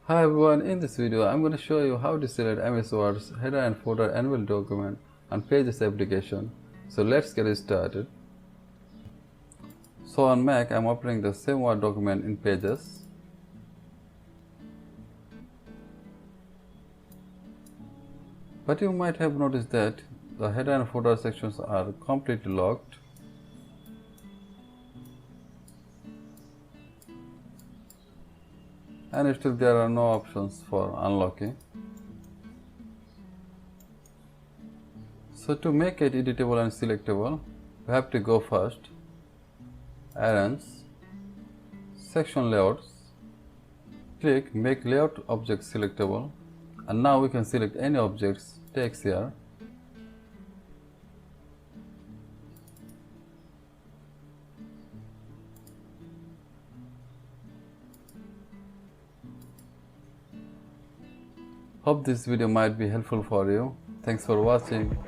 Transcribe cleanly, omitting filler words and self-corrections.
Hi everyone, in this video I'm going to show you how to select MS Word's header and footer annual document on Pages application. So let's get started. So on Mac I'm opening the same Word document in Pages. But you might have noticed that the header and footer sections are completely locked. And still there are no options for unlocking. So to make it editable and selectable, we have to go first, Arrange, Section Layouts, click Make Layout Object Selectable, and now we can select any objects, text here. Hope this video might be helpful for you. Thanks for watching.